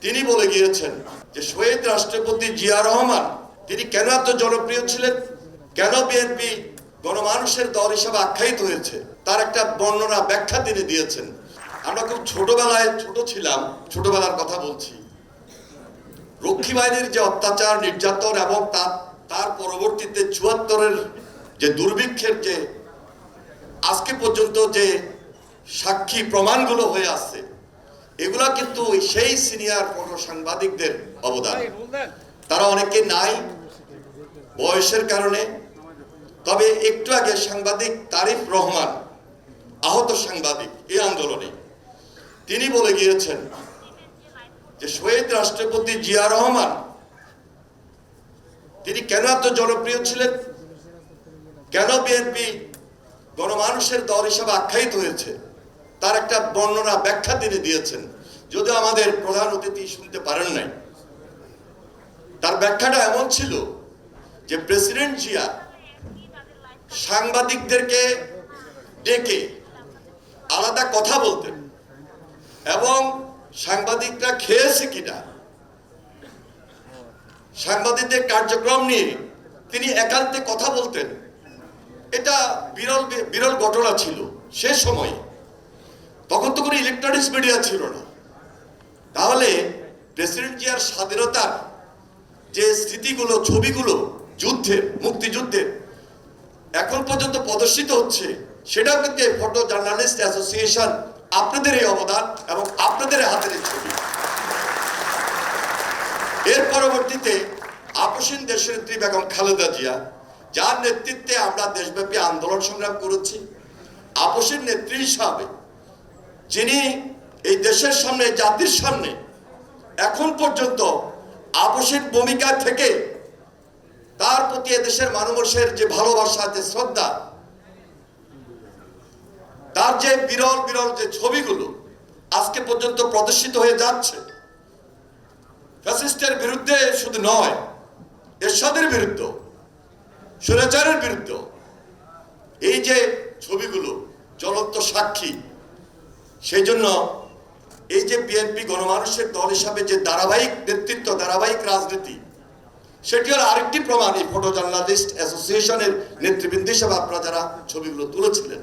তিনি বলে গিয়েছেন যে শহীদ রাষ্ট্রপতি জিয়া রহমান তিনি কেন এত জনপ্রিয় ছিলেন, কেন বিএনপি গণমানুষের দল হিসেবে আখ্যায়িত হয়েছে, তার একটা বর্ণনা ব্যাখ্যা তিনি দিয়েছেন। আমরা খুব ছোটবেলায় ছোট ছিলাম, ছোটবেলার কথা বলছি। রক্ষী বাহিনীর যে অত্যাচার নির্যাতন এবং তার পরবর্তীতে ৭৪-এর যে দুর্ভিক্ষের যে আজকে পর্যন্ত যে সাক্ষী প্রমাণগুলো হয়ে আসছে, এগুলা কিন্তু সেই সিনিয়র ফটো সাংবাদিকদের অবদান। তারা অনেকে নাই বয়সের কারণে। তবে একটু আগে সাংবাদিক তারিফ রহমান, আহত সাংবাদিক এই আন্দোলনে, তিনি বলে গিয়েছেন যে শহীদ রাষ্ট্রপতি জিয়া রহমান তিনি কেন এত জনপ্রিয় ছিলেন, কেন বিএনপি গণমানুষের দল হিসেবে আখ্যায়িত হয়েছে, তার একটা বর্ণনা ব্যাখ্যা তিনি দিয়েছেন। যদিও আমাদের প্রধান অতিথি শুনতে পারেন নাই। তার ব্যাখ্যাটা এমন ছিল যে প্রেসিডেন্ট জিয়া সাংবাদিকদেরকে ডেকে আলাদা কথা বলতেন এবং সাংবাদিকরা খেয়েছে কিনা, সাংবাদিকদের কার্যক্রম নিয়ে তিনি একান্তে কথা বলতেন। এটা বিরল ঘটনা ছিল সে সময়ে। তখন তো কোনো ইলেকট্রনিক্স মিডিয়া ছিল না। তাহলে প্রেসিডেন্ট জিয়ার স্বাধীনতার যে স্মৃতিগুলো, ছবিগুলো যুদ্ধের, মুক্তিযুদ্ধের এখন পর্যন্ত প্রদর্শিত হচ্ছে, সেটাও কিন্তু ফটো জার্নালিস্ট অ্যাসোসিয়েশন আপনাদের এই অবদান এবং আপনাদের হাতের ছবি। এর পরবর্তীতে আপসীন দেশনেত্রী বেগম খালেদা জিয়া, যার নেতৃত্বে আমরা দেশব্যাপী আন্দোলন সংগ্রাম করেছি, আপসীন নেত্রী হিসাবে যিনি এই দেশের সামনে, জাতির সামনে এখন পর্যন্ত আপসীন ভূমিকা থেকে তার প্রতি এদেশের মানুষের যে ভালোবাসা, যে শ্রদ্ধা, তার যে বিরল বিরল যে ছবিগুলো আজকে পর্যন্ত প্রদর্শিত হয়ে যাচ্ছে, ফ্যাসিস্টের বিরুদ্ধে শুধু নয়, এরশাদের বিরুদ্ধে, স্বৈরাচারের বিরুদ্ধে, এই যে ছবিগুলো জ্বলন্ত সাক্ষী। সেই জন্য এই যে বিএনপি গণমানুষের দল হিসাবে যে ধারাবাহিক নেতৃত্ব, ধারাবাহিক রাজনীতি, সেটি হল আরেকটি প্রমাণ। এই ফটো জার্নালিস্ট অ্যাসোসিয়েশনের নেতৃবৃন্দ হিসাবে আপনারা যারা ছবিগুলো তুলেছিলেন,